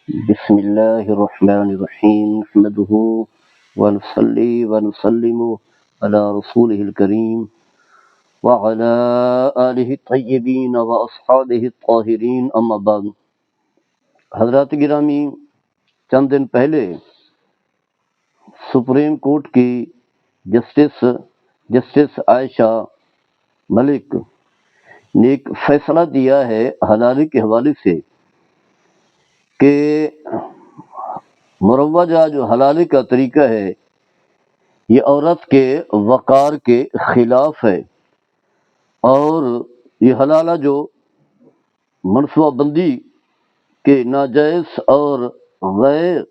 بسم الله الرحمن الرحيم نحمده ونصلي ونسلم على رسوله الكريم وعلى آله الطيبين وأصحابه الطاهرين أما بعد. حضرات گرامی، چند دن پہلے سپریم کورٹ کی جسٹس عائشہ ملک نے ایک فیصلہ دیا ہے حلالی کے حوالے سے کہ مروجہ جو حلالی کا طریقہ ہے یہ عورت کے وقار کے خلاف ہے، اور یہ حلالہ جو منصوبہ بندی کے ناجائز اور غیر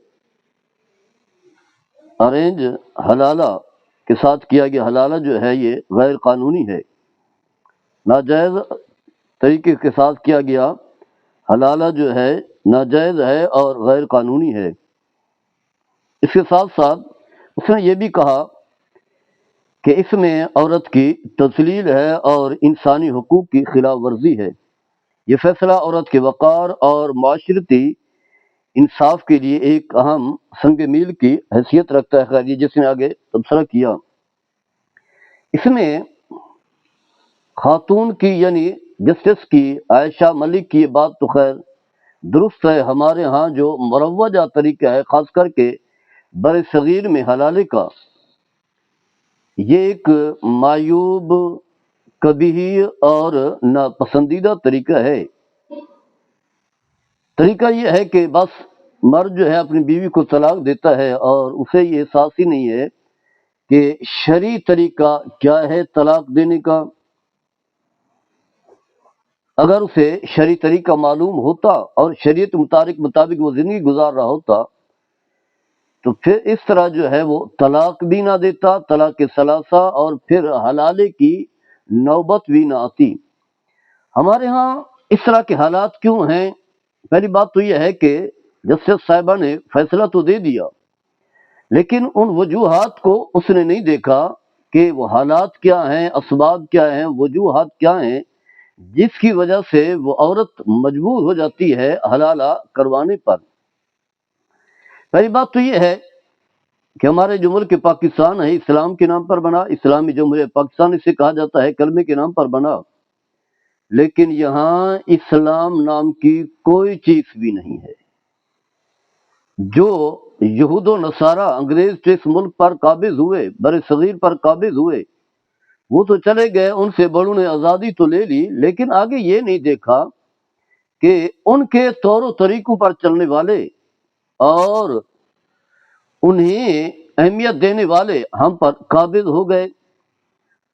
ارینج حلالہ کے ساتھ کیا گیا حلالہ جو ہے یہ غیر قانونی ہے، ناجائز طریقے کے ساتھ کیا گیا حلالہ جو ہے ناجائز ہے اور غیر قانونی ہے۔ اس کے ساتھ ساتھ اس نے یہ بھی کہا کہ اس میں عورت کی تذلیل ہے اور انسانی حقوق کی خلاف ورزی ہے۔ یہ فیصلہ عورت کے وقار اور معاشرتی انصاف کے لیے ایک اہم سنگ میل کی حیثیت رکھتا ہے، خیر یہ جس نے آگے تبصرہ کیا۔ اس میں خاتون کی یعنی جسٹس کی عائشہ ملک کی یہ بات تو خیر درست ہے، ہمارے ہاں جو مروجہ طریقہ ہے خاص کر کے بر صغیر میں حلالے کا، یہ ایک معیوب کبھی اور ناپسندیدہ طریقہ ہے۔ طریقہ یہ ہے کہ بس مرد جو ہے اپنی بیوی کو طلاق دیتا ہے اور اسے یہ احساس ہی نہیں ہے کہ شرعی طریقہ کیا ہے طلاق دینے کا۔ اگر اسے شرعی طریقہ معلوم ہوتا اور شریعت مطابق وہ زندگی گزار رہا ہوتا تو پھر اس طرح جو ہے وہ طلاق بھی نہ دیتا، طلاق ثلاثہ، اور پھر حلالے کی نوبت بھی نہ آتی۔ ہمارے ہاں اس طرح کے حالات کیوں ہیں؟ پہلی بات تو یہ ہے کہ جسٹس صاحبہ نے فیصلہ تو دے دیا، لیکن ان وجوہات کو اس نے نہیں دیکھا کہ وہ حالات کیا ہیں، اسباب کیا ہیں، وجوہات کیا ہیں جس کی وجہ سے وہ عورت مجبور ہو جاتی ہے حلالہ کروانے پر۔ پہلی بات تو یہ ہے کہ ہمارے جو ملک پاکستان ہے اسلام کے نام پر بنا، اسلامی جمہوریہ پاکستان اسے کہا جاتا ہے، کلمے کے نام پر بنا، لیکن یہاں اسلام نام کی کوئی چیز بھی نہیں ہے۔ جو یہود و نصارہ انگریز جس ملک پر قابض ہوئے، بر صغیر پر قابض ہوئے، وہ تو چلے گئے، ان سے بڑوں نے آزادی تو لے لی، لیکن آگے یہ نہیں دیکھا کہ ان کے طور و طریقوں پر چلنے والے اور انہیں اہمیت دینے والے ہم پر قابض ہو گئے،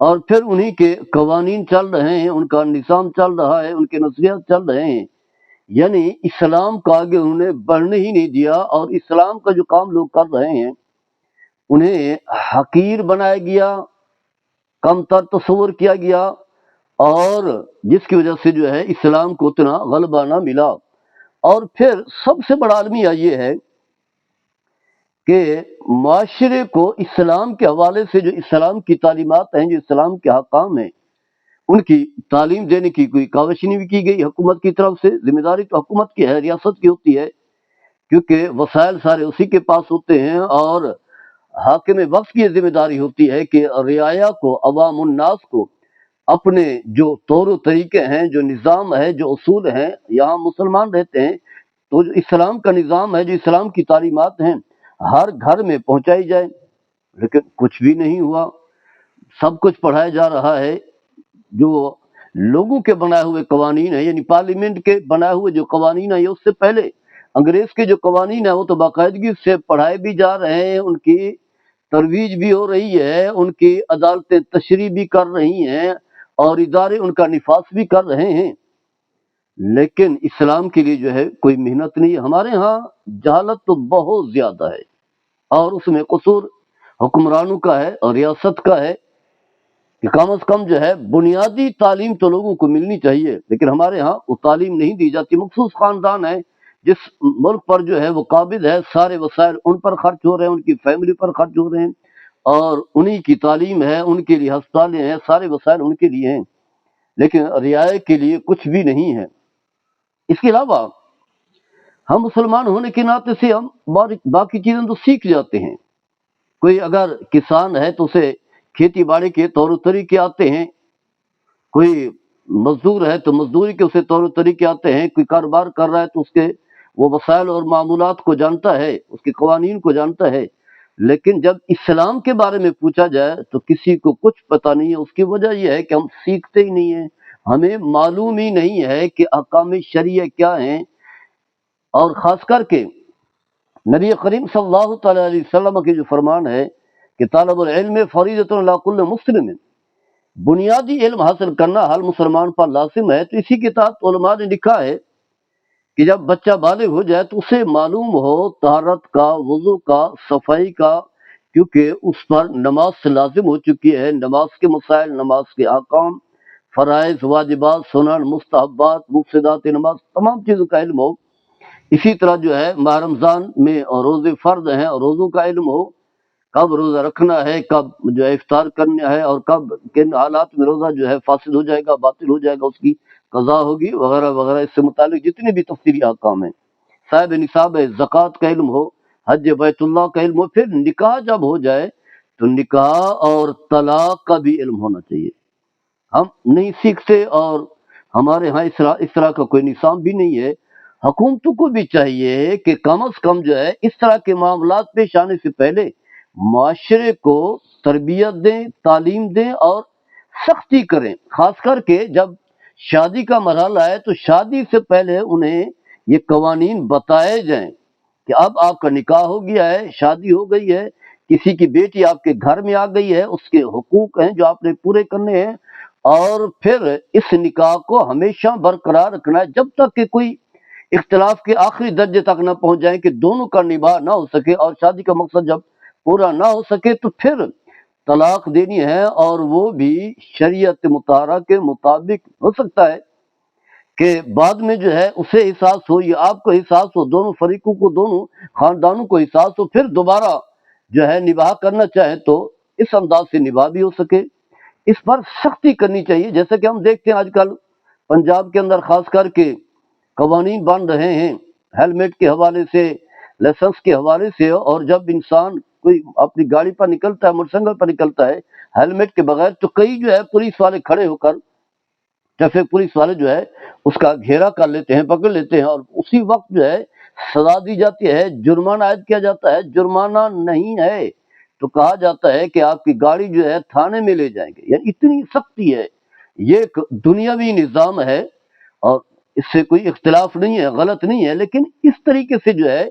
اور پھر انہی کے قوانین چل رہے ہیں، ان کا نظام چل رہا ہے، ان کے نظریات چل رہے ہیں، یعنی اسلام کا آگے انہوں نے بڑھنے ہی نہیں دیا، اور اسلام کا جو کام لوگ کر رہے ہیں انہیں حقیر بنایا گیا، کم تر تصور کیا گیا، اور جس کی وجہ سے جو ہے اسلام کو اتنا غلبہ نہ ملا۔ اور پھر سب سے بڑا المیہ یہ ہے کہ معاشرے کو اسلام کے حوالے سے جو اسلام کی تعلیمات ہیں، جو اسلام کے احکام ہیں، ان کی تعلیم دینے کی کوئی کاوش نہیں کی گئی حکومت کی طرف سے۔ ذمہ داری تو حکومت کی ہے، ریاست کی ہوتی ہے، کیونکہ وسائل سارے اسی کے پاس ہوتے ہیں، اور حاکم وقت کی یہ ذمہ داری ہوتی ہے کہ رعایا کو، عوام الناس کو اپنے جو طور و طریقے ہیں، جو نظام ہے، جو اصول ہیں، یہاں مسلمان رہتے ہیں تو جو اسلام کا نظام ہے، جو اسلام کی تعلیمات ہیں، ہر گھر میں پہنچائی جائے، لیکن کچھ بھی نہیں ہوا۔ سب کچھ پڑھایا جا رہا ہے جو لوگوں کے بنائے ہوئے قوانین ہیں، یعنی پارلیمنٹ کے بنائے ہوئے جو قوانین ہیں، اس سے پہلے انگریز کے جو قوانین ہیں وہ تو باقاعدگی سے پڑھائے بھی جا رہے ہیں، ان کی ترویج بھی ہو رہی ہے، ان کی عدالتیں تشریح بھی کر رہی ہیں، اور ادارے ان کا نفاذ بھی کر رہے ہیں، لیکن اسلام کے لیے جو ہے کوئی محنت نہیں ہے۔ ہمارے ہاں جہالت تو بہت زیادہ ہے، اور اس میں قصور حکمرانوں کا ہے اور ریاست کا ہے کہ کم از کم جو ہے بنیادی تعلیم تو لوگوں کو ملنی چاہیے، لیکن ہمارے ہاں وہ تعلیم نہیں دی جاتی۔ مخصوص خاندان ہے جس ملک پر جو ہے وہ قابض ہے، سارے وسائل ان پر خرچ ہو رہے ہیں، ان کی فیملی پر خرچ ہو رہے ہیں، اور انہی کی تعلیم ہے، ان کے لیے ہسپتالیں ہیں، سارے وسائل ان کے لیے ہیں، لیکن رعایا کے لیے کچھ بھی نہیں ہے۔ اس کے علاوہ ہم مسلمان ہونے کے ناطے سے ہم باقی چیزیں تو سیکھ جاتے ہیں. کوئی اگر کسان ہے تو اسے کھیتی باڑی کے طور طریقے آتے ہیں، کوئی مزدور ہے تو مزدوری کے اسے طور طریقے آتے ہیں، کوئی کاروبار کر رہا ہے تو اس کے وہ وسائل اور معمولات کو جانتا ہے، اس کے قوانین کو جانتا ہے. لیکن جب اسلام کے بارے میں پوچھا جائے تو کسی کو کچھ پتہ نہیں ہے. اس کی وجہ یہ ہے کہ ہم سیکھتے ہی نہیں ہیں، ہمیں معلوم ہی نہیں ہے کہ احکام شرعیہ کیا ہیں. اور خاص کر کے نبی کریم صلی اللہ تعالیٰ علیہ وسلم کے جو فرمان ہے کہ طالب العلم فریضۃ علی کل مسلم، بنیادی علم حاصل کرنا ہر مسلمان پر لازم ہے. تو اسی کے تحت علماء نے لکھا ہے کہ جب بچہ بالغ ہو جائے تو اسے معلوم ہو طہارت کا، وضو کا، صفائی کا، کیونکہ اس پر نماز سے لازم ہو چکی ہے. نماز کے مسائل، نماز کے احکام، فرائض، واجبات، سنن، مستحبات، مفسدات نماز، تمام چیزوں کا علم ہو. اسی طرح جو ہے ماہ رمضان میں روزے فرض ہیں اور روزوں کا علم ہو، کب روزہ رکھنا ہے، کب جو ہے افطار کرنا ہے، اور کب کن حالات میں روزہ جو ہے فاسد ہو جائے گا، باطل ہو جائے گا، اس کی قضا ہوگی وغیرہ وغیرہ. اس سے متعلق جتنے بھی تفصیلی احکام ہیں. صاحب نصاب ہے، زکوٰۃ کا علم ہو، حج بیت اللہ کا علم ہو. پھر نکاح جب ہو جائے تو نکاح اور طلاق کا بھی علم ہونا چاہیے. ہم نہیں سیکھتے اور ہمارے ہاں اس طرح کا کوئی نظام بھی نہیں ہے. حکومتوں کو بھی چاہیے کہ کم از کم جو ہے اس طرح کے معاملات پیش آنے سے پہلے معاشرے کو تربیت دیں، تعلیم دیں اور سختی کریں. خاص کر کے جب شادی کا مرحلہ ہے تو شادی سے پہلے انہیں یہ قوانین بتائے جائیں کہ اب آپ کا نکاح ہو گیا ہے، شادی ہو گئی ہے، کسی کی بیٹی آپ کے گھر میں آ گئی ہے، اس کے حقوق ہیں جو آپ نے پورے کرنے ہیں. اور پھر اس نکاح کو ہمیشہ برقرار رکھنا ہے جب تک کہ کوئی اختلاف کے آخری درجے تک نہ پہنچ جائیں کہ دونوں کا نباہ نہ ہو سکے. اور شادی کا مقصد جب پورا نہ ہو سکے تو پھر طلاق دینی ہے، اور وہ بھی شریعت مطہرہ کے مطابق. ہو سکتا ہے کہ بعد میں جو ہے اسے احساس ہو یا آپ کو احساس ہو، دونوں فریقوں کو، دونوں خاندانوں کو احساس ہو، پھر دوبارہ جو ہے نباہ کرنا چاہیں تو اس انداز سے نباہ بھی ہو سکے. اس پر سختی کرنی چاہیے. جیسا کہ ہم دیکھتے ہیں آج کل پنجاب کے اندر خاص کر کے قوانین بن رہے ہیں ہیلمٹ کے حوالے سے، لائسنس کے حوالے سے. اور جب انسان کوئی اپنی گاڑی پر نکلتا ہے، موٹر سائیکل پر نکلتا ہے ہیلمٹ کے بغیر، تو کئی جو ہے پولیس والے کھڑے ہو کر، ٹریفک پولیس والے جو ہے اس کا گھیرا کر لیتے ہیں، پکڑ لیتے ہیں، اور اسی وقت جو ہے سزا دی جاتی ہے، جرمانہ عائد کیا جاتا ہے. جرمانہ نہیں ہے تو کہا جاتا ہے کہ آپ کی گاڑی جو ہے تھانے میں لے جائیں گے. یعنی اتنی سختی ہے. یہ ایک دنیاوی نظام ہے اور اس سے کوئی اختلاف نہیں ہے، غلط نہیں ہے. لیکن اس طریقے سے جو ہے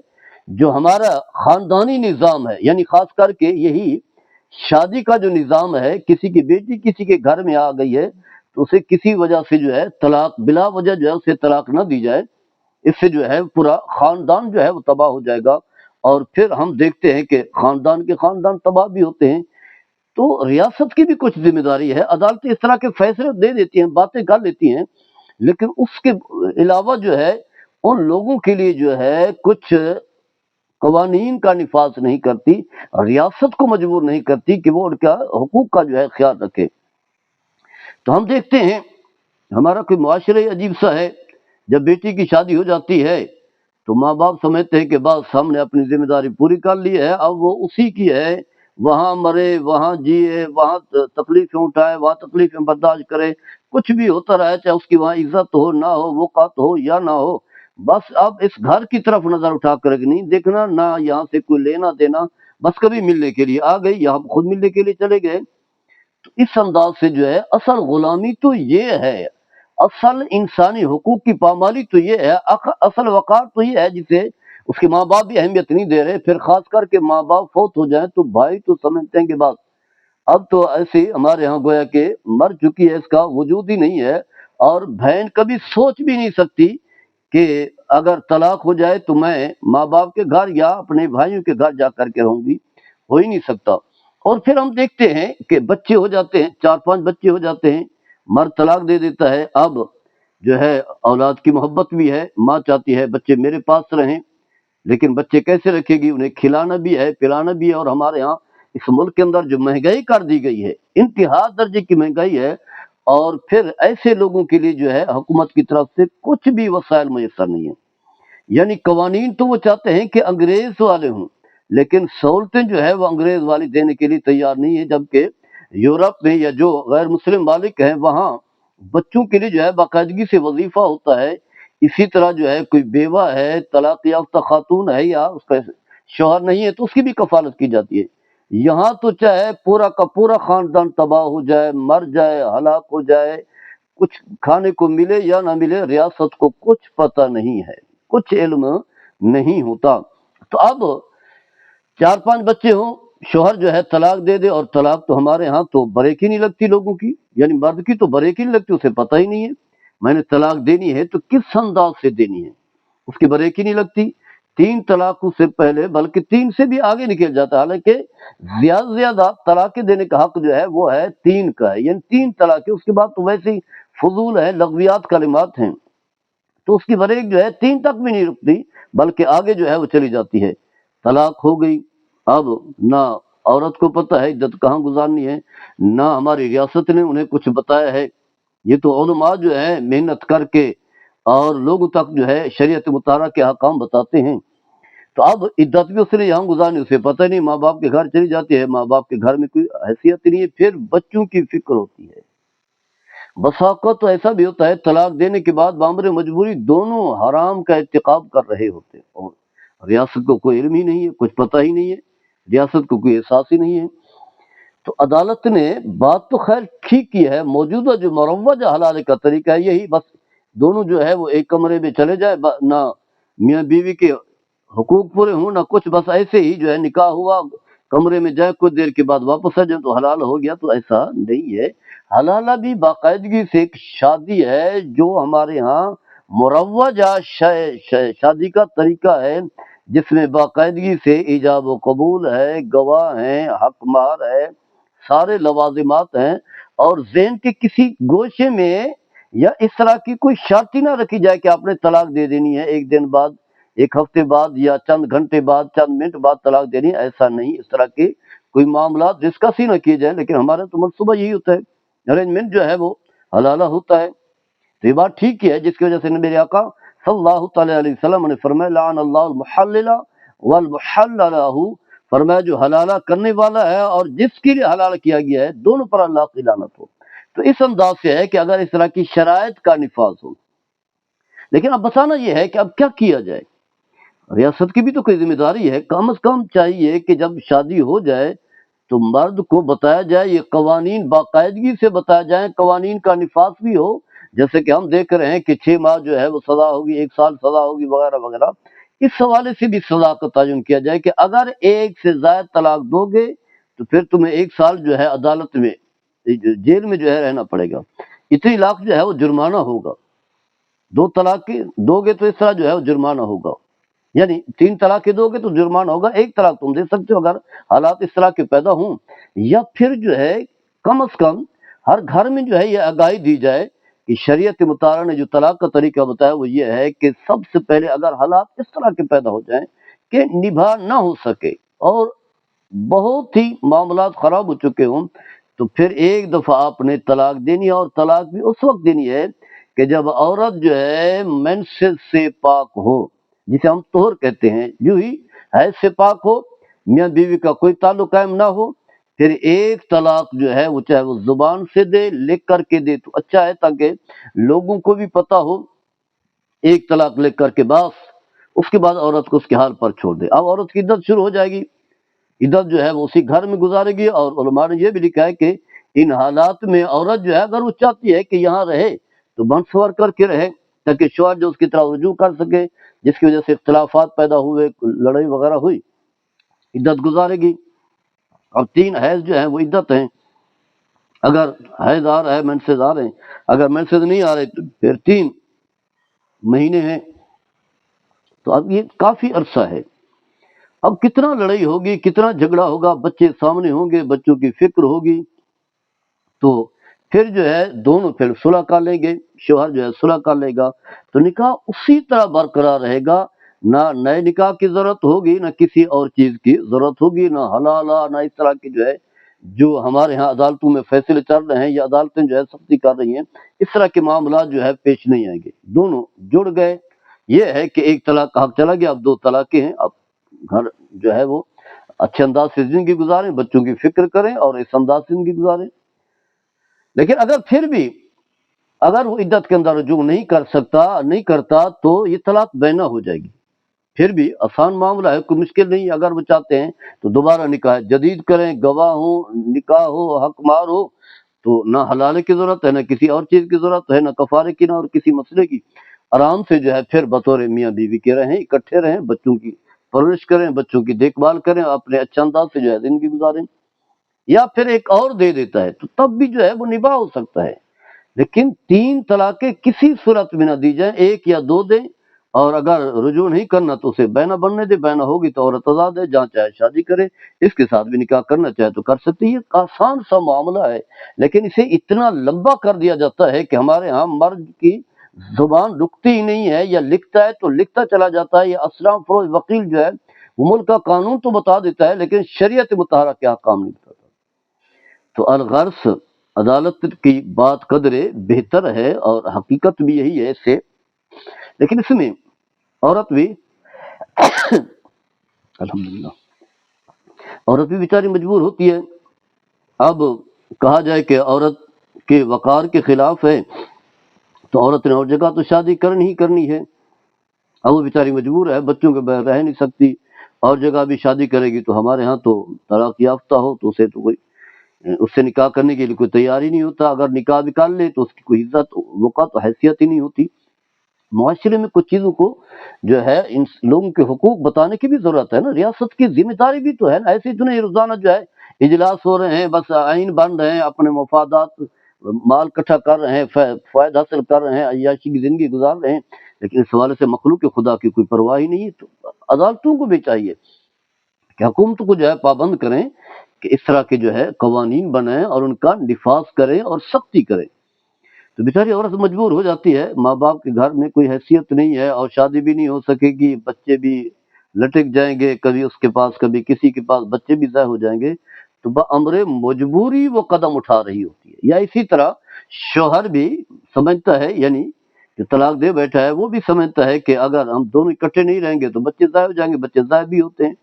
جو ہمارا خاندانی نظام ہے، یعنی خاص کر کے یہی شادی کا جو نظام ہے، کسی کی بیٹی کسی کے گھر میں آ گئی ہے تو اسے کسی وجہ سے جو ہے طلاق، بلا وجہ جو ہے اسے طلاق نہ دی جائے. اس سے جو ہے پورا خاندان جو ہے وہ تباہ ہو جائے گا. اور پھر ہم دیکھتے ہیں کہ خاندان کے خاندان تباہ بھی ہوتے ہیں. تو ریاست کی بھی کچھ ذمہ داری ہے. عدالتیں اس طرح کے فیصلے دے دیتی ہیں، باتیں کر لیتی ہیں، لیکن اس کے علاوہ جو ہے ان لوگوں کے لیے جو ہے کچھ قوانین کا نفاذ نہیں کرتی، ریاست کو مجبور نہیں کرتی کہ وہ ان کا حقوق کا جو ہے خیال رکھے. تو ہم دیکھتے ہیں ہمارا کوئی معاشرہ عجیب سا ہے. جب بیٹی کی شادی ہو جاتی ہے تو ماں باپ سمجھتے ہیں کہ بس ہم نے اپنی ذمہ داری پوری کر لی ہے، اب وہ اسی کی ہے، وہاں مرے، وہاں جیے، وہاں تکلیفیں اٹھائے، وہاں تکلیفیں برداشت کرے، کچھ بھی ہوتا رہے، چاہے اس کی وہاں عزت ہو نہ ہو، وقت ہو یا نہ ہو. بس اب اس گھر کی طرف نظر اٹھا کر نہیں دیکھنا، نہ یہاں سے کوئی لینا دینا، بس کبھی ملنے کے لیے آ گئی، یہاں خود ملنے کے لیے چلے گئے. تو اس انداز سے جو ہے اصل غلامی تو یہ ہے، اصل انسانی حقوق کی پامالی تو یہ ہے، اصل وقار تو یہ ہے جسے اس کے ماں باپ بھی اہمیت نہیں دے رہے. پھر خاص کر کے ماں باپ فوت ہو جائیں تو بھائی تو سمجھتے ہیں کہ بس اب تو ایسی ہمارے ہاں گویا کہ مر چکی ہے، اس کا وجود ہی نہیں ہے. اور بہن کبھی سوچ بھی نہیں سکتی کہ اگر طلاق ہو جائے تو میں ماں باپ کے گھر یا اپنے بھائیوں کے گھر جا کر کے رہوں گی، ہو ہی نہیں سکتا. اور پھر ہم دیکھتے ہیں کہ بچے ہو جاتے ہیں، 4-5 بچے ہو جاتے ہیں، مرد طلاق دے دیتا ہے. اب جو ہے اولاد کی محبت بھی ہے، ماں چاہتی ہے بچے میرے پاس رہیں، لیکن بچے کیسے رکھے گی؟ انہیں کھلانا بھی ہے، پلانا بھی ہے. اور ہمارے ہاں اس ملک کے اندر جو مہنگائی کر دی گئی ہے، انتہا درجے کی مہنگائی ہے، اور پھر ایسے لوگوں کے لیے جو ہے حکومت کی طرف سے کچھ بھی وسائل میسر نہیں ہے. یعنی قوانین تو وہ چاہتے ہیں کہ انگریز والے ہوں، لیکن سہولتیں جو ہے وہ انگریز والی دینے کے لیے تیار نہیں ہے، جبکہ یورپ میں یا جو غیر مسلم مالک ہیں وہاں بچوں کے لیے جو ہے باقاعدگی سے وظیفہ ہوتا ہے۔ اسی طرح جو ہے کوئی بیوہ ہے، طلاق یافتہ خاتون ہے یا اس کا شوہر نہیں ہے تو اس کی بھی کفالت کی جاتی ہے۔ یہاں تو چاہے پورا کا پورا خاندان تباہ ہو جائے، مر جائے، ہلاک ہو جائے، کچھ کھانے کو ملے یا نہ ملے، ریاست کو کچھ پتہ نہیں ہے، کچھ علم نہیں ہوتا۔ تو اب 4-5 بچے ہوں، شوہر جو ہے طلاق دے دے، اور طلاق تو ہمارے ہاں تو بریک ہی نہیں لگتی لوگوں کی، یعنی مرد کی تو بریک ہی نہیں لگتی، اسے پتہ ہی نہیں ہے میں نے طلاق دینی ہے تو کس انداز سے دینی ہے، اس کی بریک ہی نہیں لگتی۔ 3 طلاقوں سے پہلے بلکہ 3 سے بھی آگے نکل جاتا ہے، حالانکہ زیادہ سے زیادہ طلاق دینے کا حق جو ہے وہ ہے 3 کا ہے، یعنی 3 طلاقیں، اس کے بعد تو ویسے ہی فضول ہے، لغویات کلمات ہیں، تو اس کی بریک جو ہے 3 تک بھی نہیں رکتی، بلکہ آگے جو ہے وہ چلی جاتی ہے۔ طلاق ہو گئی، اب نہ عورت کو پتہ ہے عدت کہاں گزارنی ہے، نہ ہماری ریاست نے انہیں کچھ بتایا ہے۔ یہ تو علماء جو ہے محنت کر کے اور لوگوں تک جو ہے شریعت مطالعہ کے احکام بتاتے ہیں۔ تو اب عدت بھی اس نے یہاں گزارنی، اسے پتہ نہیں، ماں باپ کے گھر چلی جاتی ہے، ماں باپ کے گھر میں کوئی حیثیت نہیں ہے، پھر بچوں کی فکر ہوتی ہے۔ بسا اوقات تو ایسا بھی ہوتا ہے طلاق دینے کے بعد بامر مجبوری دونوں حرام کا ارتکاب کر رہے ہوتے ہیں، اور ریاست کو کوئی علم ہی نہیں ہے، کچھ پتہ ہی نہیں ہے، ریاست کو کوئی احساس ہی نہیں ہے۔ تو عدالت نے بات تو خیر ٹھیک کی ہے، موجودہ جو مروج حلال کا طریقہ ہے یہی، بس دونوں جو ہے وہ ایک کمرے میں چلے جائے، نہ میاں بیوی کے حقوق پورے ہوں نہ کچھ، بس ایسے ہی جو ہے نکاح ہوا، کمرے میں جائے، کچھ دیر کے بعد واپس آ جائے تو حلال ہو گیا، تو ایسا نہیں ہے۔ حلالہ بھی باقاعدگی سے ایک شادی ہے جو ہمارے ہاں مروجہ شادی کا طریقہ ہے، جس میں باقاعدگی سے ایجاب و قبول ہے، گواہ ہیں، حق مہر ہے، سارے لوازمات ہیں، اور ذہن کے کسی گوشے میں یا اس طرح کی کوئی شرط ہی نہ رکھی جائے کہ آپ نے طلاق دے دینی ہے 1 دن بعد، 1 ہفتے بعد، یا چند گھنٹے بعد، چند منٹ بعد طلاق دینی ہے، ایسا نہیں۔ اس طرح کے کوئی معاملات ڈسکس ہی نہ کیے جائیں، لیکن ہمارا تو منصوبہ یہی ہوتا ہے، ارینجمنٹ جو ہے وہ حلالہ ہوتا ہے۔ تو یہ بات ٹھیک ہے، جس کی وجہ سے میرے آقا صلی اللہ تعالی علیہ وسلم نے فرمایا لعن اللہ المحلل والمحلل له، فرمایا جو حلالہ کرنے والا ہے اور جس کے لیے حلال کیا گیا ہے، دونوں پر اللہ کی لعنت ہو۔ تو اس انداز سے ہے کہ اگر اس طرح کی شرائط کا نفاذ ہو، لیکن اب بتانا یہ ہے کہ اب کیا کیا جائے۔ ریاست کی بھی تو کوئی ذمہ داری ہے، کم از کم چاہیے کہ جب شادی ہو جائے تو مرد کو بتایا جائے، یہ قوانین باقاعدگی سے بتایا جائیں، قوانین کا نفاذ بھی ہو، جیسے کہ ہم دیکھ رہے ہیں کہ 6 ماہ جو ہے وہ سزا ہوگی، 1 سال سزا ہوگی، وغیرہ وغیرہ۔ اس حوالے سے بھی سزا کا تعین کیا جائے کہ اگر 1 سے زائد طلاق دو گے تو پھر تمہیں 1 سال جو ہے عدالت میں، جیل میں جو ہے رہنا پڑے گا، اتنی لاکھ جو ہے وہ جرمانہ ہوگا۔ 2 طلاق دو گے تو اس طرح جو ہے وہ جرمانہ ہوگا، یعنی 3 طلاقیں دو گے تو جرمانہ ہوگا، 1 طلاق تم دے سکتے ہو اگر حالات اس طرح کے پیدا ہوں۔ یا پھر جو ہے کم از کم ہر گھر میں جو ہے یہ آگاہی دی جائے کہ شریعت مطالعہ نے جو طلاق کا طریقہ بتایا وہ یہ ہے کہ سب سے پہلے اگر حالات اس طرح کے پیدا ہو جائیں کہ نبھا نہ ہو سکے اور بہت ہی معاملات خراب ہو چکے ہوں، تو پھر ایک دفعہ آپ نے طلاق دینی ہے، اور طلاق بھی اس وقت دینی ہے کہ جب عورت جو ہے منسز سے پاک ہو، جسے ہم طہر کہتے ہیں، جو ہی حیض سے پاک ہو، میاں بیوی کا کوئی تعلق قائم نہ ہو، پھر ایک طلاق جو ہے وہ چاہے وہ زبان سے دے، لکھ کر کے دے تو اچھا ہے، تاکہ لوگوں کو بھی پتہ ہو، ایک طلاق لکھ کر کے بس اس کے بعد عورت کو اس کے حال پر چھوڑ دے۔ اب عورت کی عدت شروع ہو جائے گی، عدت جو ہے وہ اسی گھر میں گزارے گی، اور علماء نے یہ بھی لکھا ہے کہ ان حالات میں عورت جو ہے اگر وہ چاہتی ہے کہ یہاں رہے تو بنسور کر کے رہے، تاکہ شوہر جو اس کی طرح رجوع کر سکے، جس کی وجہ سے اختلافات پیدا ہوئے، لڑائی وغیرہ ہوئی، عدت گزارے گی۔ اب 3 حیض جو ہیں وہ عدت ہیں، اگر حیض آ رہا ہے، منسز آ رہے ہیں، اگر منسز نہیں آ رہے تو پھر 3 مہینے ہیں۔ تو اب یہ کافی عرصہ ہے، اب کتنا لڑائی ہوگی، کتنا جھگڑا ہوگا، بچے سامنے ہوں گے، بچوں کی فکر ہوگی، تو پھر جو ہے دونوں پھر صلح کر لیں گے، شوہر جو ہے صلح کر لے گا، تو نکاح اسی طرح برقرار رہے گا، نہ نئے نکاح کی ضرورت ہوگی، نہ کسی اور چیز کی ضرورت ہوگی، نہ حلالہ، نہ اس طرح کی جو ہے جو ہمارے ہاں عدالتوں میں فیصلے چل رہے ہیں یا عدالتیں جو ہے سختی کر رہی ہیں، اس طرح کے معاملات جو ہے پیش نہیں آئیں گے۔ دونوں جڑ گئے، یہ ہے کہ ایک طلاق کا حق چلا گیا، اب 2 طلاقیں ہیں، اب گھر جو ہے وہ اچھے انداز سے زندگی گزاریں، بچوں کی فکر کریں اور اس انداز سے زندگی گزاریں۔ لیکن اگر پھر بھی اگر وہ عدت کے اندر رجوع نہیں کرتا تو یہ طلاق بینہ ہو جائے گی۔ پھر بھی آسان معاملہ ہے، کوئی مشکل نہیں ہے، اگر وہ چاہتے ہیں تو دوبارہ نکاح جدید کریں، گواہ ہو، نکاح ہو، حق مار ہو، تو نہ حلالے کی ضرورت ہے، نہ کسی اور چیز کی ضرورت ہے، نہ کفارے کی، نہ اور کسی مسئلے کی۔ آرام سے جو ہے پھر بطور میاں بیوی کے رہیں، اکٹھے رہیں، بچوں کی پرورش کریں، بچوں کی دیکھ بھال کریں، اپنے اچھے انداز سے جو ہے زندگی گزاریں۔ یا پھر ایک اور دے دیتا ہے تو تب بھی جو ہے وہ نباہ ہو سکتا ہے، لیکن 3 طلاقیں کسی صورت میں نہ دی جائیں، 1 یا 2 دیں، اور اگر رجوع نہیں کرنا تو اسے بینہ بننے دے، بینہ ہوگی تو عورت آزاد ہے، جہاں چاہے شادی کرے، اس کے ساتھ بھی نکاح کرنا چاہے تو کر سکتی ہے۔ یہ آسان سا معاملہ ہے، لیکن اسے اتنا لمبا کر دیا جاتا ہے کہ ہمارے ہاں مرد کی زبان رکتی ہی نہیں ہے، یا لکھتا ہے تو لکھتا چلا جاتا ہے، یا اسلام فروز وکیل جو ہے وہ ملک کا قانون تو بتا دیتا ہے لیکن شریعت مطہرہ کیا کام نہیں بتاتا۔ تو الغرض عدالت کی بات قدرے بہتر ہے، اور حقیقت بھی یہی ہے اس سے، لیکن اس میں عورت بھی الحمدللہ عورت بھی بیچاری مجبور ہوتی ہے۔ اب کہا جائے کہ عورت کے وقار کے خلاف ہے تو عورت نے اور جگہ تو شادی کرنی ہی کرنی ہے، اب وہ بیچاری مجبور ہے، بچوں کے بغیر رہ نہیں سکتی، اور جگہ بھی شادی کرے گی تو ہمارے ہاں تو طلاق یافتہ ہو تو اسے تو کوئی اس سے نکاح کرنے کے لیے کوئی تیار ہی نہیں ہوتا، اگر نکاح بھی کر لے تو اس کی کوئی عزت وقت و حیثیت ہی نہیں ہوتی۔ معاشرے میں کچھ چیزوں کو جو ہے ان لوگوں کے حقوق بتانے کی بھی ضرورت ہے نا، ریاست کی ذمہ داری بھی تو ہے نا، ایسے تو نہیں روزانہ جو ہے اجلاس ہو رہے ہیں، بس آئین بن رہے ہیں، اپنے مفادات مال اکٹھا کر رہے ہیں، فائد حاصل کر رہے ہیں، عیاشی کی زندگی گزار رہے ہیں، لیکن اس حوالے سے مخلوق خدا کی کوئی پرواہ ہی نہیں ہے۔ تو عدالتوں کو بھی چاہیے کہ حکومت کو جو ہے پابند کریں کہ اس طرح کے جو ہے قوانین بنائیں اور ان کا نفاذ کریں اور سختی کریں۔ تو بیچاری عورت مجبور ہو جاتی ہے، ماں باپ کے گھر میں کوئی حیثیت نہیں ہے اور شادی بھی نہیں ہو سکے گی، بچے بھی لٹک جائیں گے، کبھی اس کے پاس کبھی کسی کے پاس، بچے بھی ضائع ہو جائیں گے، تو بامر مجبوری وہ قدم اٹھا رہی ہوتی ہے۔ یا اسی طرح شوہر بھی سمجھتا ہے، یعنی جو طلاق دے بیٹھا ہے وہ بھی سمجھتا ہے کہ اگر ہم دونوں اکٹھے نہیں رہیں گے تو بچے ضائع ہو جائیں گے، بچے ضائع بھی ہوتے ہیں،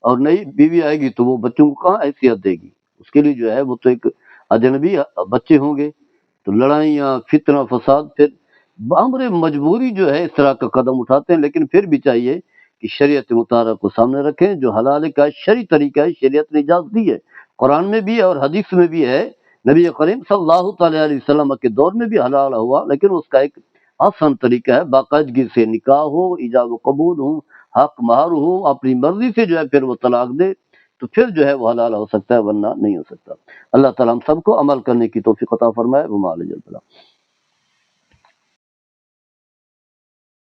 اور نئی بیوی آئے گی تو وہ بچوں کو کہاں حیثیت دے گی، اس کے لیے جو ہے وہ تو ایک اجنبی بچے ہوں گے، تو لڑائیاں، فتنہ فساد، پھر بامر مجبوری جو ہے اس طرح کا قدم اٹھاتے ہیں۔ لیکن پھر بھی چاہیے کہ شریعت مطالعہ کو سامنے رکھیں، جو حلال کا شرعی طریقہ ہے، شریعت نے اجازت دی ہے، قرآن میں بھی ہے اور حدیث میں بھی ہے، نبی کریم صلی اللہ تعالی علیہ وسلم کے دور میں بھی حلال ہوا، لیکن اس کا ایک آسان طریقہ ہے، باقاعدگی سے نکاح ہو، ایجاب و قبول ہو، حق مہر ہو، اپنی مرضی سے جو ہے پھر وہ طلاق دے تو پھر جو ہے وہ حلال ہو سکتا ہے، ورنہ نہیں ہو سکتا۔ اللہ تعالیٰ ہم سب کو عمل کرنے کی توفیق عطا فرمائے۔ وما علیہ السلام۔